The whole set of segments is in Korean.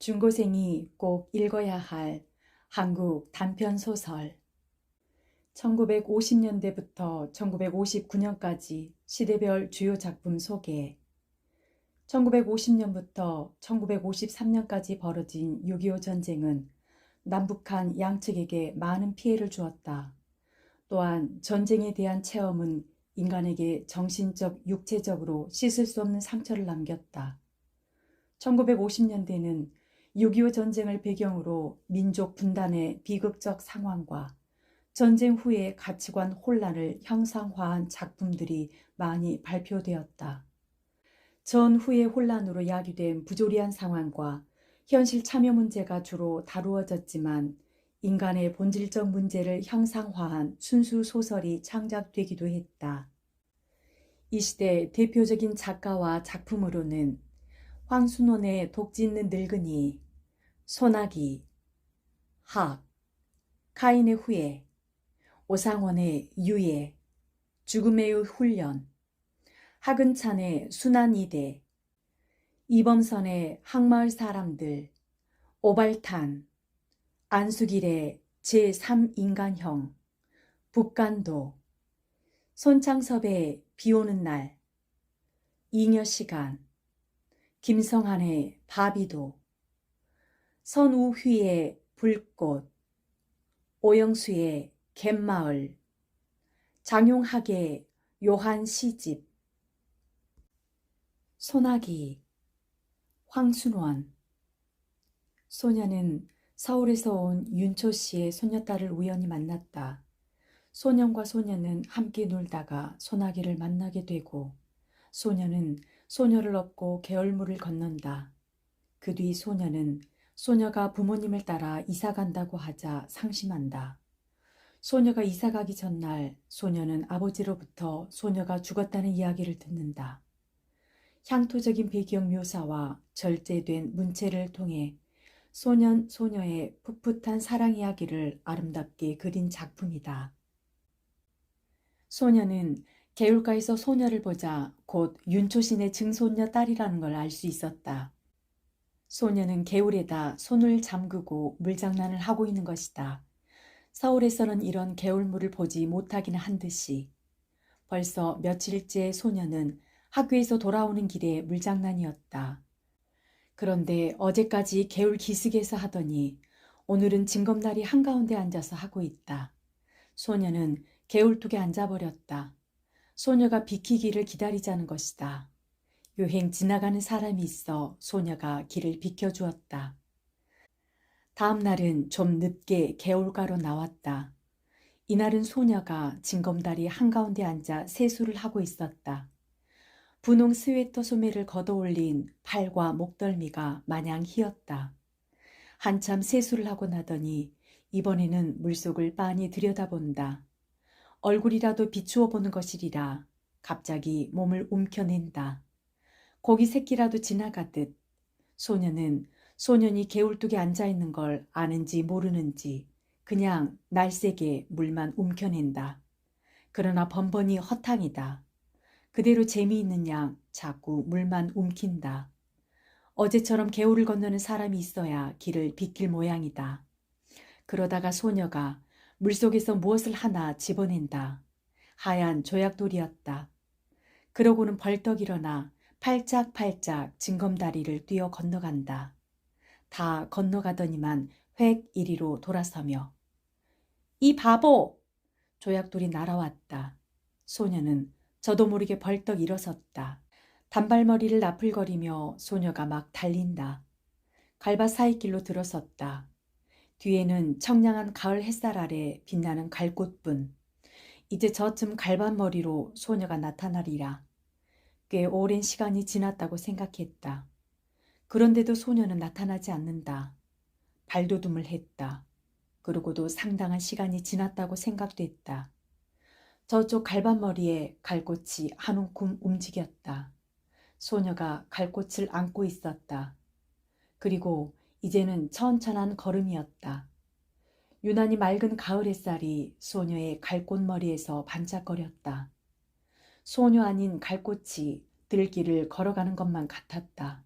중고생이 꼭 읽어야 할 한국 단편소설 1950년대부터 1959년까지 시대별 주요 작품 소개 1950년부터 1953년까지 벌어진 6.25 전쟁은 남북한 양측에게 많은 피해를 주었다. 또한 전쟁에 대한 체험은 인간에게 정신적, 육체적으로 씻을 수 없는 상처를 남겼다. 1950년대는 6.25 전쟁을 배경으로 민족 분단의 비극적 상황과 전쟁 후의 가치관 혼란을 형상화한 작품들이 많이 발표되었다. 전후의 혼란으로 야기된 부조리한 상황과 현실 참여 문제가 주로 다루어졌지만 인간의 본질적 문제를 형상화한 순수 소설이 창작되기도 했다. 이 시대 대표적인 작가와 작품으로는 황순원의 독지 있는 늙은이, 소나기, 학, 카인의 후예, 오상원의 유예, 죽음의 훈련, 하근찬의 순환이대, 이범선의 항마을 사람들, 오발탄, 안수길의 제3인간형, 북간도, 손창섭의 비오는 날, 잉여시간, 김성한의 바비도, 선우휘의 불꽃, 오영수의 갯마을, 장용학의 요한 시집, 소나기, 황순원. 소녀는 서울에서 온 윤초 씨의 소녀딸을 우연히 만났다. 소년과 소녀는 함께 놀다가 소나기를 만나게 되고 소녀는 소녀를 업고 개울물을 건넌다. 그 뒤 소녀는 소녀가 부모님을 따라 이사 간다고 하자 상심한다. 소녀가 이사 가기 전날 소녀는 아버지로부터 소녀가 죽었다는 이야기를 듣는다. 향토적인 배경 묘사와 절제된 문체를 통해 소년, 소녀의 풋풋한 사랑 이야기를 아름답게 그린 작품이다. 소녀는 개울가에서 소녀를 보자 곧 윤초신의 증손녀 딸이라는 걸 알 수 있었다. 소녀는 개울에다 손을 잠그고 물장난을 하고 있는 것이다. 서울에서는 이런 개울물을 보지 못하기는 한 듯이. 벌써 며칠째 소녀는 학교에서 돌아오는 길에 물장난이었다. 그런데 어제까지 개울 기슭에서 하더니 오늘은 징검다리 한가운데 앉아서 하고 있다. 소녀는 개울뚝에 앉아버렸다. 소녀가 비키기를 기다리자는 것이다. 요행 지나가는 사람이 있어 소녀가 길을 비켜주었다. 다음 날은 좀 늦게 개울가로 나왔다. 이날은 소녀가 징검다리 한가운데 앉아 세수를 하고 있었다. 분홍 스웨터 소매를 걷어올린 팔과 목덜미가 마냥 희었다. 한참 세수를 하고 나더니 이번에는 물속을 빤히 들여다본다. 얼굴이라도 비추어 보는 것이리라 갑자기 몸을 움켜낸다. 고기 새끼라도 지나가듯 소녀는 소년이 개울뚝에 앉아있는 걸 아는지 모르는지 그냥 날쌔게 물만 움켜낸다. 그러나 번번이 허탕이다. 그대로 재미있는 양 자꾸 물만 움킨다. 어제처럼 개울을 건너는 사람이 있어야 길을 비킬 모양이다. 그러다가 소녀가 물속에서 무엇을 하나 집어낸다. 하얀 조약돌이었다. 그러고는 벌떡 일어나 팔짝팔짝 징검다리를 뛰어 건너간다. 다 건너가더니만 획 이리로 돌아서며 이 바보! 조약돌이 날아왔다. 소녀는 저도 모르게 벌떡 일어섰다. 단발머리를 나풀거리며 소녀가 막 달린다. 갈밭 사이길로 들어섰다. 뒤에는 청량한 가을 햇살 아래 빛나는 갈꽃뿐. 이제 저쯤 갈밭머리로 소녀가 나타나리라. 꽤 오랜 시간이 지났다고 생각했다. 그런데도 소녀는 나타나지 않는다. 발돋움을 했다. 그러고도 상당한 시간이 지났다고 생각됐다. 저쪽 갈밭머리에 갈꽃이 한 움큼 움직였다. 소녀가 갈꽃을 안고 있었다. 그리고 이제는 천천한 걸음이었다. 유난히 맑은 가을 햇살이 소녀의 갈꽃머리에서 반짝거렸다. 소녀 아닌 갈꽃이 들길을 걸어가는 것만 같았다.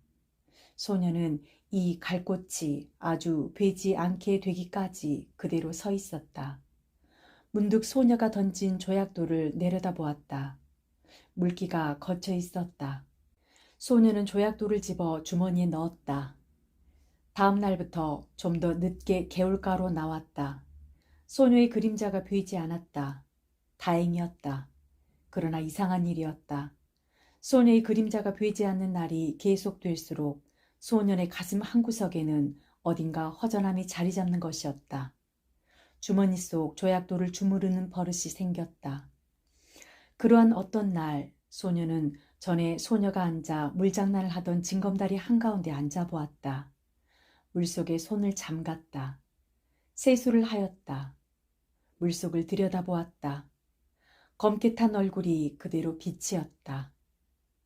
소녀는 이 갈꽃이 아주 베지 않게 되기까지 그대로 서 있었다. 문득 소녀가 던진 조약돌을 내려다보았다. 물기가 걷혀 있었다. 소녀는 조약돌을 집어 주머니에 넣었다. 다음 날부터 좀 더 늦게 개울가로 나왔다. 소녀의 그림자가 보이지 않았다. 다행이었다. 그러나 이상한 일이었다. 소녀의 그림자가 보이지 않는 날이 계속될수록 소년의 가슴 한구석에는 어딘가 허전함이 자리 잡는 것이었다. 주머니 속 조약돌을 주무르는 버릇이 생겼다. 그러한 어떤 날 소녀는 전에 소녀가 앉아 물장난을 하던 징검다리 한가운데 앉아보았다. 물속에 손을 잠갔다. 세수를 하였다. 물속을 들여다보았다. 검게 탄 얼굴이 그대로 빛이었다.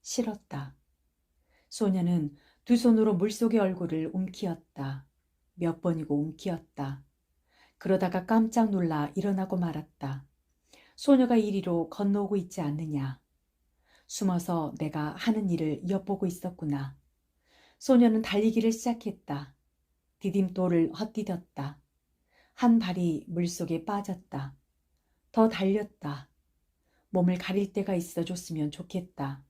싫었다. 소녀는 두 손으로 물속의 얼굴을 움키었다. 몇 번이고 움키었다. 그러다가 깜짝 놀라 일어나고 말았다. 소녀가 이리로 건너오고 있지 않느냐. 숨어서 내가 하는 일을 엿보고 있었구나. 소녀는 달리기를 시작했다. 디딤돌을 헛디뎠다. 한 발이 물속에 빠졌다. 더 달렸다. 몸을 가릴 데가 있어 줬으면 좋겠다.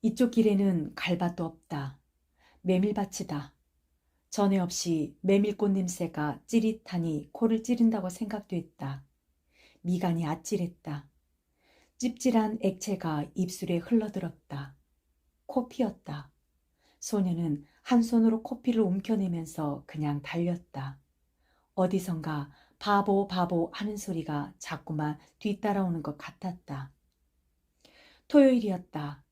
이쪽 길에는 갈밭도 없다. 메밀밭이다. 전에 없이 메밀꽃 냄새가 찌릿하니 코를 찌른다고 생각됐다. 미간이 아찔했다. 찝찝한 액체가 입술에 흘러들었다. 코피였다. 소녀는 한 손으로 코피를 움켜내면서 그냥 달렸다. 어디선가 바보 바보 하는 소리가 자꾸만 뒤따라오는 것 같았다. 토요일이었다.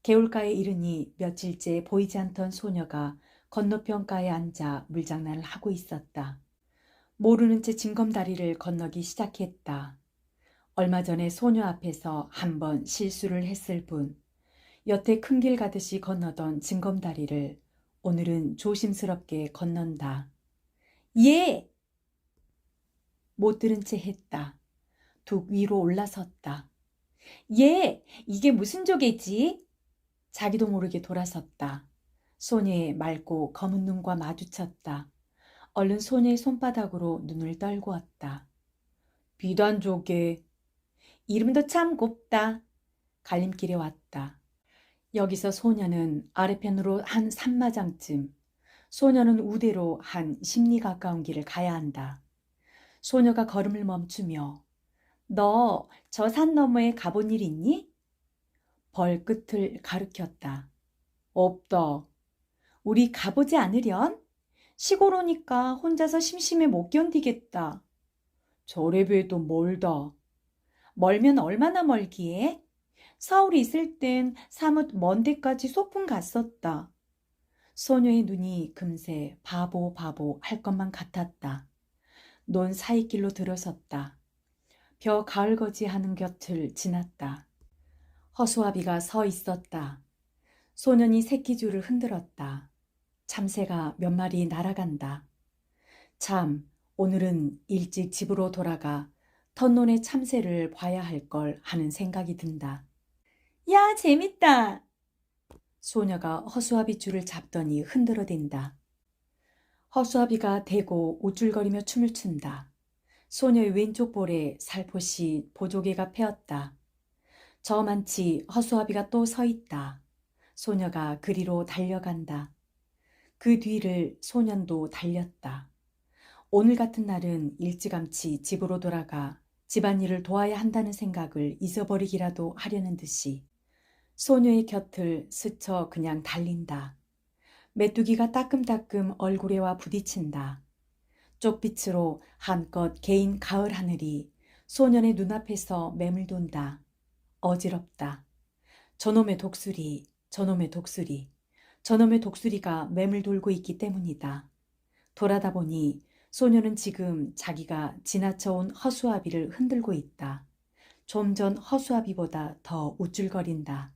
개울가에 이르니 며칠째 보이지 않던 소녀가 건너편가에 앉아 물장난을 하고 있었다. 모르는 채 징검다리를 건너기 시작했다. 얼마 전에 소녀 앞에서 한 번 실수를 했을 뿐 여태 큰 길 가듯이 건너던 징검다리를 오늘은 조심스럽게 건넌다. 예! 못 들은 채 했다. 둑 위로 올라섰다. 예! 이게 무슨 조개지? 자기도 모르게 돌아섰다. 소녀의 맑고 검은 눈과 마주쳤다. 얼른 소녀의 손바닥으로 눈을 떨구었다. 비단조개. 이름도 참 곱다. 갈림길에 왔다. 여기서 소녀는 아래편으로 한 3마장쯤, 소녀는 우대로 한 10리 가까운 길을 가야 한다. 소녀가 걸음을 멈추며 너 저 산 너머에 가본 일 있니? 벌끝을 가리켰다. 없다. 우리 가보지 않으련? 시골 오니까 혼자서 심심해 못 견디겠다. 저래봬도 멀다. 멀면 얼마나 멀기에? 서울에 있을 땐 사뭇 먼 데까지 소풍 갔었다. 소녀의 눈이 금세 바보 바보 할 것만 같았다. 논 사이길로 들어섰다. 벼 가을거지 하는 곁을 지났다. 허수아비가 서 있었다. 소년이 새끼줄을 흔들었다. 참새가 몇 마리 날아간다. 참, 오늘은 일찍 집으로 돌아가 터논의 참새를 봐야 할 걸 하는 생각이 든다. 야, 재밌다. 소녀가 허수아비 줄을 잡더니 흔들어댄다. 허수아비가 대고 우쭐거리며 춤을 춘다. 소녀의 왼쪽 볼에 살포시 보조개가 패었다. 저만치 허수아비가 또 서 있다. 소녀가 그리로 달려간다. 그 뒤를 소년도 달렸다. 오늘 같은 날은 일찌감치 집으로 돌아가 집안일을 도와야 한다는 생각을 잊어버리기라도 하려는 듯이 소녀의 곁을 스쳐 그냥 달린다. 메뚜기가 따끔따끔 얼굴에와 부딪힌다. 쪽빛으로 한껏 개인 가을 하늘이 소년의 눈앞에서 매물돈다. 어지럽다. 저놈의 독수리, 저놈의 독수리, 저놈의 독수리가 매물돌고 있기 때문이다. 돌아다 보니 소녀는 지금 자기가 지나쳐온 허수아비를 흔들고 있다. 좀 전 허수아비보다 더 우쭐거린다.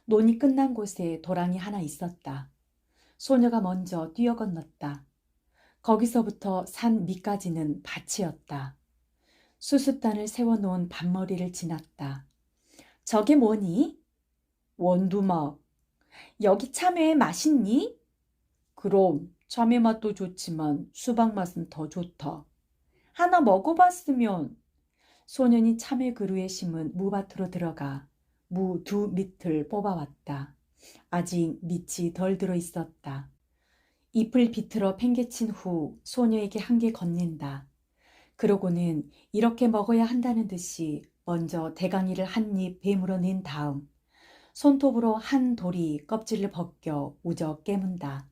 논이 끝난 곳에 도랑이 하나 있었다. 소녀가 먼저 뛰어 건넜다. 거기서부터 산 밑까지는 밭이었다. 수숫단을 세워놓은 밭머리를 지났다. 저게 뭐니? 원두막. 여기 참외 맛있니? 그럼 참외 맛도 좋지만 수박 맛은 더 좋다. 하나 먹어봤으면. 소년이 참외 그루에 심은 무밭으로 들어가 무 두 밑을 뽑아왔다. 아직 밑이 덜 들어 있었다. 잎을 비틀어 팽개친 후 소녀에게 한 개 건넨다. 그러고는 이렇게 먹어야 한다는 듯이 먼저 대강이를 한 입 베물어 낸 다음 손톱으로 한 돌이 껍질을 벗겨 우저 깨문다.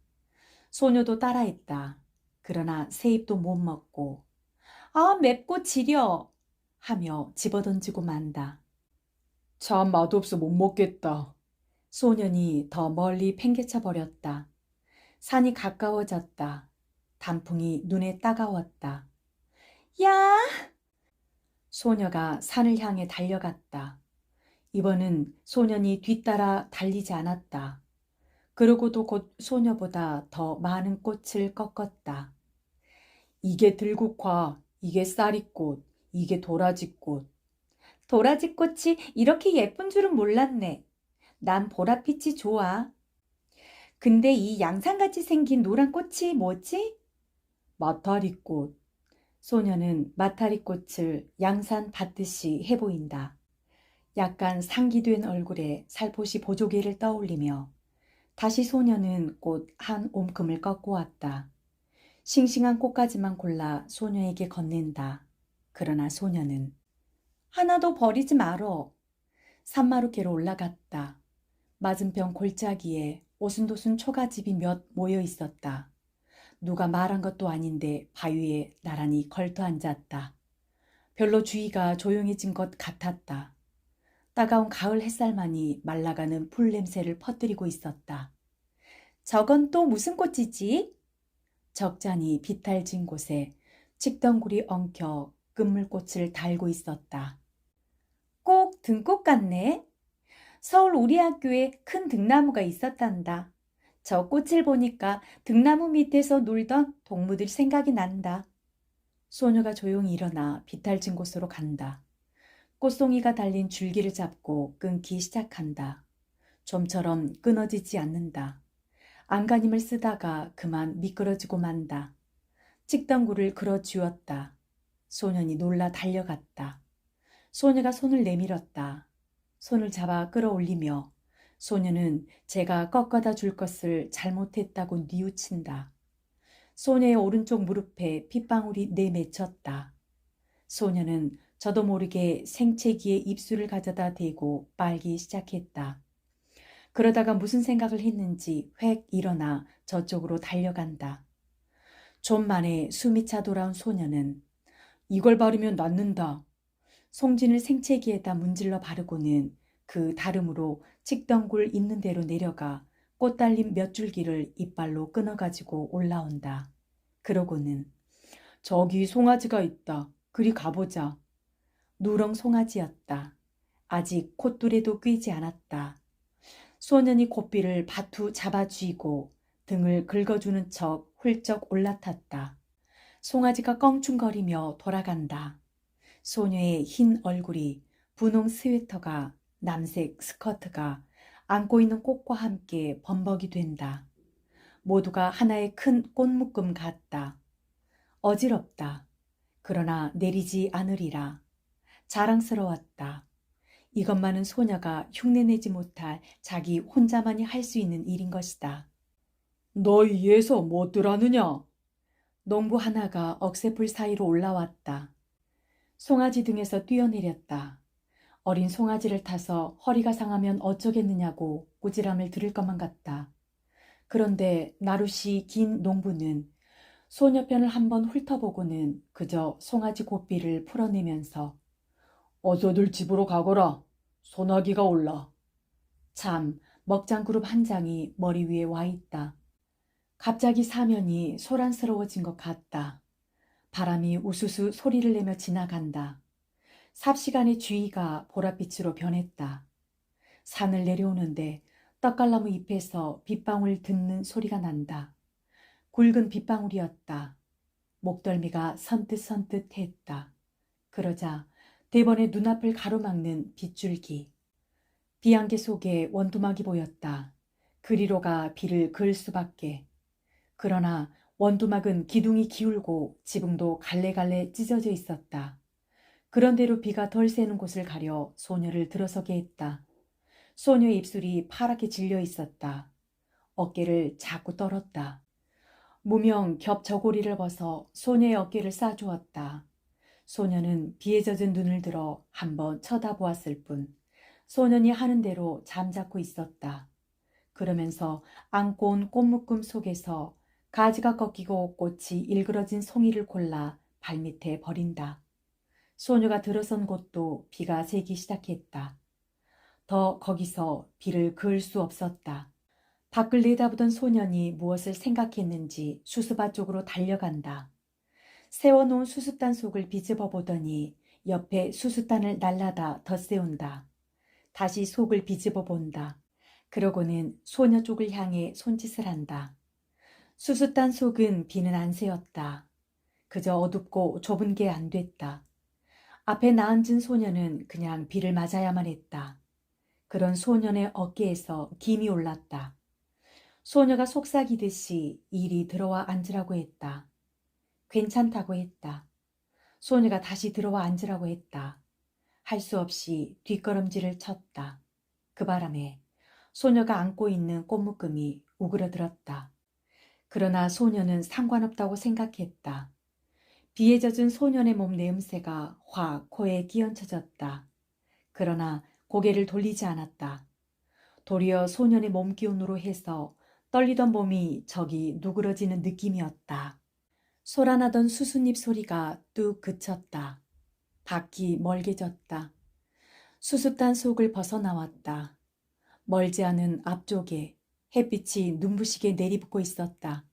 소녀도 따라했다. 그러나 새 입도 못 먹고 아 맵고 지려 하며 집어던지고 만다. 참 맛없어 못 먹겠다. 소년이 더 멀리 팽개쳐 버렸다. 산이 가까워졌다. 단풍이 눈에 따가웠다. 야! 소녀가 산을 향해 달려갔다. 이번은 소년이 뒤따라 달리지 않았다. 그러고도 곧 소녀보다 더 많은 꽃을 꺾었다. 이게 들국화, 이게 쌀이꽃, 이게 도라지꽃. 도라지꽃이 이렇게 예쁜 줄은 몰랐네. 난 보랏빛이 좋아. 근데 이 양상같이 생긴 노란 꽃이 뭐지? 마타리꽃. 소녀는 마타리꽃을 양산 받듯이 해보인다. 약간 상기된 얼굴에 살포시 보조개를 떠올리며 다시 소녀는 꽃 한 옴큼을 꺾고 왔다. 싱싱한 꽃가지만 골라 소녀에게 건넨다. 그러나 소녀는 하나도 버리지 말어. 산마루개로 올라갔다. 맞은편 골짜기에 오순도순 초가집이 몇 모여 있었다. 누가 말한 것도 아닌데 바위에 나란히 걸터 앉았다. 별로 주위가 조용해진 것 같았다. 따가운 가을 햇살만이 말라가는 풀 냄새를 퍼뜨리고 있었다. 저건 또 무슨 꽃이지? 적잖이 비탈진 곳에 칡덩굴이 엉켜 끝물꽃을 달고 있었다. 꼭 등꽃 같네. 서울 우리 학교에 큰 등나무가 있었단다. 저 꽃을 보니까 등나무 밑에서 놀던 동무들 생각이 난다. 소녀가 조용히 일어나 비탈진 곳으로 간다. 꽃송이가 달린 줄기를 잡고 끊기 시작한다. 좀처럼 끊어지지 않는다. 안간힘을 쓰다가 그만 미끄러지고 만다. 찍덩굴을 그어 쥐었다. 소년이 놀라 달려갔다. 소녀가 손을 내밀었다. 손을 잡아 끌어올리며 소녀는 제가 꺾어다 줄 것을 잘못했다고 뉘우친다. 소녀의 오른쪽 무릎에 핏방울이 내맺혔다. 소녀는 저도 모르게 생채기에 입술을 가져다 대고 빨기 시작했다. 그러다가 무슨 생각을 했는지 획 일어나 저쪽으로 달려간다. 좀 만에 숨이 차 돌아온 소녀는 이걸 바르면 낫는다. 송진을 생채기에다 문질러 바르고는 그 다름으로 칡덩굴 있는 대로 내려가 꽃 달린 몇 줄기를 이빨로 끊어가지고 올라온다. 그러고는 저기 송아지가 있다. 그리 가보자. 누렁 송아지였다. 아직 콧뚜레도 꿰지 않았다. 소년이 고삐를 바투 잡아 쥐고 등을 긁어주는 척 훌쩍 올라탔다. 송아지가 껑충거리며 돌아간다. 소녀의 흰 얼굴이 분홍 스웨터가 남색 스커트가 안고 있는 꽃과 함께 범벅이 된다. 모두가 하나의 큰 꽃묶음 같다. 어지럽다. 그러나 내리지 않으리라. 자랑스러웠다. 이것만은 소녀가 흉내내지 못할 자기 혼자만이 할 수 있는 일인 것이다. 너희 예서 뭐들 하느냐? 농부 하나가 억새풀 사이로 올라왔다. 송아지 등에서 뛰어내렸다. 어린 송아지를 타서 허리가 상하면 어쩌겠느냐고 꾸지람을 들을 것만 같다. 그런데 나룻이 긴 농부는 소녀 편을 한번 훑어보고는 그저 송아지 고삐를 풀어내면서 어서들 집으로 가거라. 소나기가 올라. 참 먹장그룹 한 장이 머리 위에 와 있다. 갑자기 사면이 소란스러워진 것 같다. 바람이 우수수 소리를 내며 지나간다. 삽시간에 주위가 보랏빛으로 변했다. 산을 내려오는데 떡갈나무 잎에서 빗방울 듣는 소리가 난다. 굵은 빗방울이었다. 목덜미가 선뜻선뜻했다. 그러자 대번에 눈앞을 가로막는 빗줄기. 비안개 속에 원두막이 보였다. 그리로가 비를 그을 수밖에. 그러나 원두막은 기둥이 기울고 지붕도 갈래갈래 찢어져 있었다. 그런대로 비가 덜 새는 곳을 가려 소녀를 들어서게 했다. 소녀의 입술이 파랗게 질려 있었다. 어깨를 자꾸 떨었다. 무명 겹 저고리를 벗어 소녀의 어깨를 싸주었다. 소녀는 비에 젖은 눈을 들어 한번 쳐다보았을 뿐 소년이 하는 대로 잠자코 있었다. 그러면서 안고 온 꽃묶음 속에서 가지가 꺾이고 꽃이 일그러진 송이를 골라 발밑에 버린다. 소녀가 들어선 곳도 비가 새기 시작했다. 더 거기서 비를 그을 수 없었다. 밖을 내다보던 소년이 무엇을 생각했는지 수수밭 쪽으로 달려간다. 세워놓은 수수단 속을 비집어 보더니 옆에 수수단을 날라다 덧세운다. 다시 속을 비집어 본다. 그러고는 소녀 쪽을 향해 손짓을 한다. 수수단 속은 비는 안 새었다. 그저 어둡고 좁은 게 안 됐다. 앞에 나앉은 소녀는 그냥 비를 맞아야만 했다. 그런 소년의 어깨에서 김이 올랐다. 소녀가 속삭이듯이 이리 들어와 앉으라고 했다. 괜찮다고 했다. 소녀가 다시 들어와 앉으라고 했다. 할 수 없이 뒷걸음질을 쳤다. 그 바람에 소녀가 안고 있는 꽃묶음이 우그러들었다. 그러나 소녀는 상관없다고 생각했다. 비에 젖은 소년의 몸 냄새가 확 코에 끼얹혀졌다. 그러나 고개를 돌리지 않았다. 도리어 소년의 몸 기운으로 해서 떨리던 몸이 저기 누그러지는 느낌이었다. 솟아나던 수숫잎 소리가 뚝 그쳤다. 밖이 멀게졌다. 수숫단 속을 벗어나왔다. 멀지 않은 앞쪽에 햇빛이 눈부시게 내리붙고 있었다.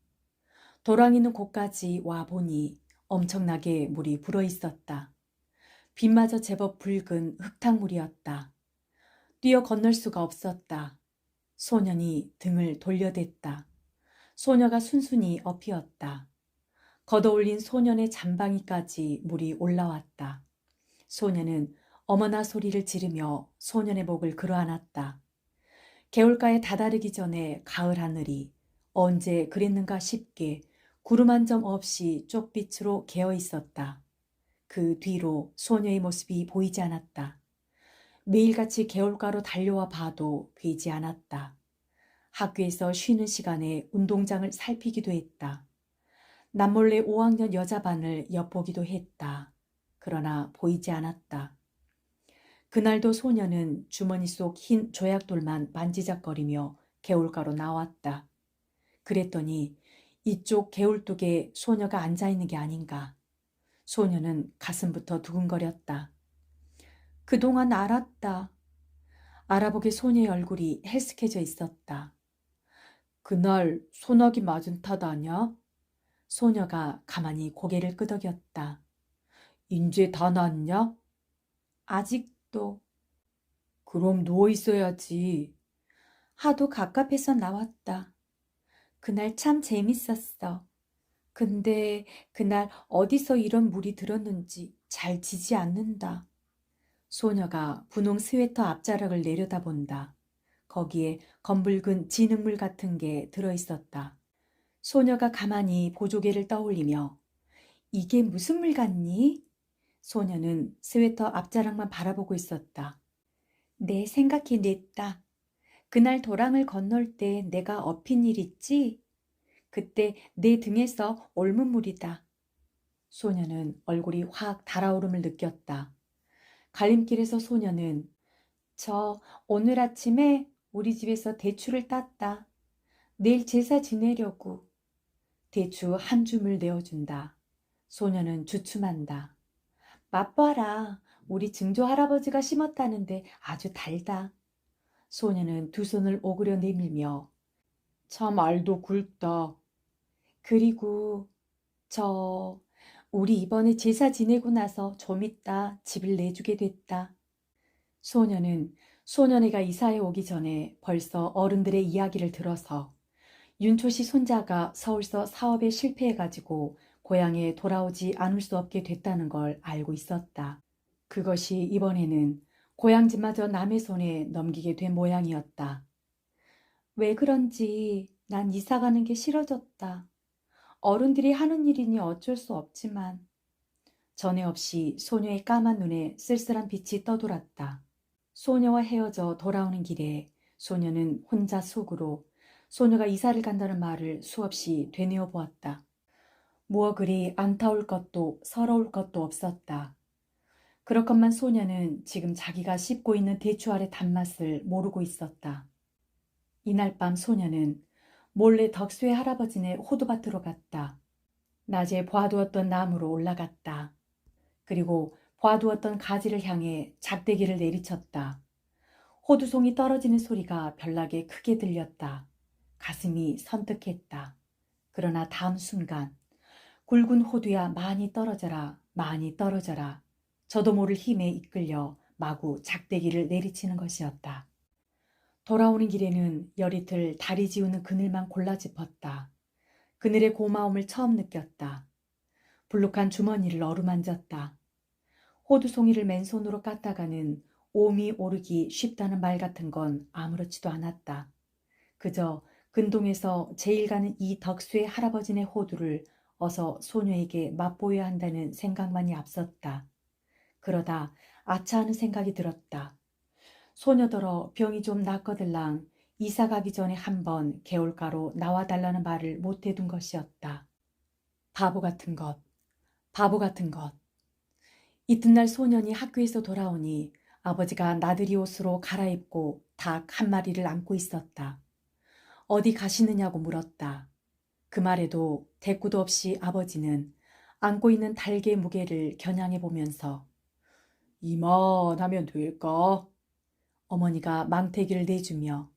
도랑이는 곳까지 와보니 엄청나게 물이 불어 있었다. 빛마저 제법 붉은 흙탕물이었다. 뛰어 건널 수가 없었다. 소년이 등을 돌려댔다. 소녀가 순순히 엎이었다. 걷어올린 소년의 잠방이까지 물이 올라왔다. 소녀는 어머나 소리를 지르며 소년의 목을 끌어안았다. 개울가에 다다르기 전에 가을 하늘이 언제 그랬는가 싶게 구름 한 점 없이 쪽빛으로 개어 있었다. 그 뒤로 소녀의 모습이 보이지 않았다. 매일같이 개울가로 달려와 봐도 보이지 않았다. 학교에서 쉬는 시간에 운동장을 살피기도 했다. 남몰래 5학년 여자반을 엿보기도 했다. 그러나 보이지 않았다. 그날도 소녀는 주머니 속 흰 조약돌만 만지작거리며 개울가로 나왔다. 그랬더니 이쪽 개울뚝에 소녀가 앉아있는 게 아닌가. 소녀는 가슴부터 두근거렸다. 그동안 알았다. 알아보게 소녀의 얼굴이 헬쓱해져 있었다. 그날 소나기 맞은 탓 아냐? 소녀가 가만히 고개를 끄덕였다. 인제 다 났냐? 아직도. 그럼 누워 있어야지. 하도 갑갑해서 나왔다. 그날 참 재밌었어. 근데 그날 어디서 이런 물이 들었는지 잘 지지 않는다. 소녀가 분홍 스웨터 앞자락을 내려다본다. 거기에 검붉은 진흙물 같은 게 들어있었다. 소녀가 가만히 보조개를 떠올리며 이게 무슨 물 같니? 소녀는 스웨터 앞자락만 바라보고 있었다. 내 생각해 냈다. 그날 도랑을 건널 때 내가 엎인 일 있지? 그때 내 등에서 옮은 물이다. 소녀는 얼굴이 확 달아오름을 느꼈다. 갈림길에서 소녀는 저 오늘 아침에 우리 집에서 대추를 땄다. 내일 제사 지내려고. 대추 한 줌을 내어준다. 소녀는 주춤한다. 맛봐라. 우리 증조 할아버지가 심었다는데 아주 달다. 소녀는 두 손을 오그려 내밀며 참 알도 굵다. 그리고 우리 이번에 제사 지내고 나서 좀 있다 집을 내주게 됐다. 소녀는 소년애가 이사해 오기 전에 벌써 어른들의 이야기를 들어서 윤초 씨 손자가 서울서 사업에 실패해가지고 고향에 돌아오지 않을 수 없게 됐다는 걸 알고 있었다. 그것이 이번에는 고향 집마저 남의 손에 넘기게 된 모양이었다. 왜 그런지 난 이사 가는 게 싫어졌다. 어른들이 하는 일이니 어쩔 수 없지만. 전에 없이 소녀의 까만 눈에 쓸쓸한 빛이 떠돌았다. 소녀와 헤어져 돌아오는 길에 소녀는 혼자 속으로 소녀가 이사를 간다는 말을 수없이 되뇌어 보았다. 무어 그리 안타울 것도 서러울 것도 없었다. 그렇건만 소녀는 지금 자기가 씹고 있는 대추 알의 단맛을 모르고 있었다. 이날 밤 소녀는 몰래 덕수의 할아버지네 호두밭으로 갔다. 낮에 봐두었던 나무로 올라갔다. 그리고 봐두었던 가지를 향해 작대기를 내리쳤다. 호두송이 떨어지는 소리가 별나게 크게 들렸다. 가슴이 선뜩했다. 그러나 다음 순간 굵은 호두야 많이 떨어져라, 많이 떨어져라. 저도 모를 힘에 이끌려 마구 작대기를 내리치는 것이었다. 돌아오는 길에는 열이틀 다리 지우는 그늘만 골라 짚었다. 그늘의 고마움을 처음 느꼈다. 불룩한 주머니를 어루만졌다. 호두송이를 맨손으로 깠다가는 오미 오르기 쉽다는 말 같은 건 아무렇지도 않았다. 그저 근동에서 제일 가는 이 덕수의 할아버지네 호두를 어서 소녀에게 맛보여야 한다는 생각만이 앞섰다. 그러다 아차하는 생각이 들었다. 소녀더러 병이 좀 낫거들랑 이사 가기 전에 한번 개울가로 나와달라는 말을 못해둔 것이었다. 바보 같은 것, 바보 같은 것. 이튿날 소년이 학교에서 돌아오니 아버지가 나들이 옷으로 갈아입고 닭 한 마리를 안고 있었다. 어디 가시느냐고 물었다. 그 말에도 대꾸도 없이 아버지는 안고 있는 닭의 무게를 겨냥해 보면서 이만하면 될까? 어머니가 망태기를 내주며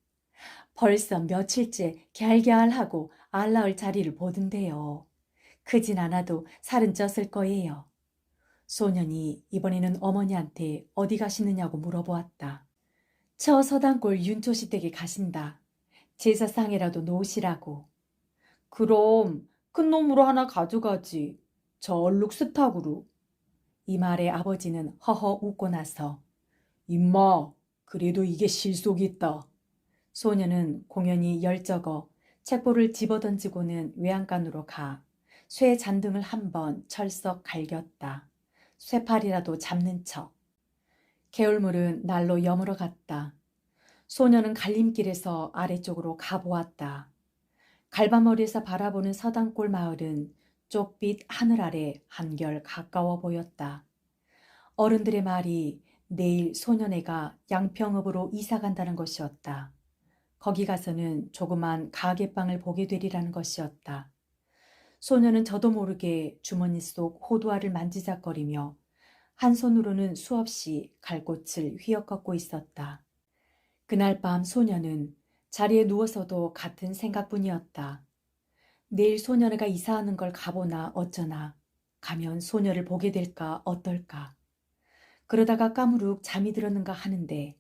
벌써 며칠째 갸알갸알하고 알 낳을 자리를 보던데요. 크진 않아도 살은 쪘을 거예요. 소년이 이번에는 어머니한테 어디 가시느냐고 물어보았다. 저 서당골 윤초시 댁에 가신다. 제사상에라도 놓으시라고. 그럼 큰 놈으로 하나 가져가지. 저 얼룩 스탁으로. 이 말에 아버지는 허허 웃고 나서 임마, 그래도 이게 실속이 있다. 소녀는 공연히 열적어 책보를 집어던지고는 외양간으로 가 쇠 잔등을 한번 철썩 갈겼다. 쇠팔이라도 잡는 척. 개울물은 날로 여물어 갔다. 소녀는 갈림길에서 아래쪽으로 가보았다. 갈바머리에서 바라보는 서당골 마을은 쪽빛 하늘 아래 한결 가까워 보였다. 어른들의 말이 내일 소년애가 양평읍으로 이사 간다는 것이었다. 거기 가서는 조그만 가게방을 보게 되리라는 것이었다. 소녀는 저도 모르게 주머니 속 호두알을 만지작거리며 한 손으로는 수없이 갈꽃을 휘어꺾고 있었다. 그날 밤 소녀는 자리에 누워서도 같은 생각뿐이었다. 내일 소녀가 이사하는 걸 가보나 어쩌나, 가면 소녀를 보게 될까 어떨까. 그러다가 까무룩 잠이 들었는가 하는데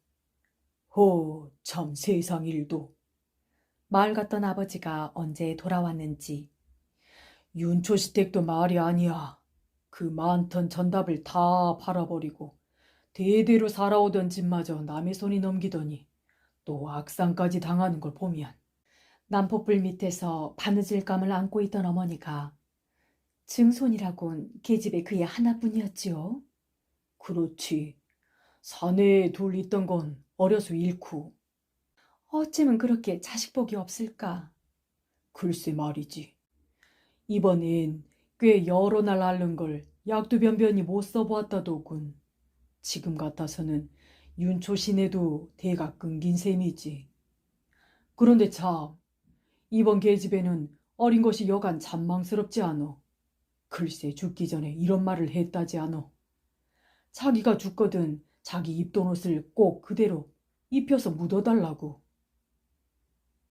참 세상 일도. 마을 갔던 아버지가 언제 돌아왔는지. 윤초시 댁도 말이 아니야. 그 많던 전답을 다 팔아버리고 대대로 살아오던 집마저 남의 손이 넘기더니 또 악상까지 당하는 걸 보면. 남포불 밑에서 바느질감을 안고 있던 어머니가 증손이라곤 계집애 그의 하나뿐이었지요. 그렇지. 사내에 둘 있던 건 어려서 잃고. 어쩌면 그렇게 자식복이 없을까? 글쎄 말이지. 이번엔 꽤 여러 날 앓는 걸 약도 변변히 못 써보았다더군. 지금 같아서는 윤초신에도 대가 끊긴 셈이지. 그런데 참, 이번 계집애는 어린 것이 여간 잔망스럽지 않어. 글쎄 죽기 전에 이런 말을 했다지 않어. 자기가 죽거든 자기 입던 옷을 꼭 그대로 입혀서 묻어달라고.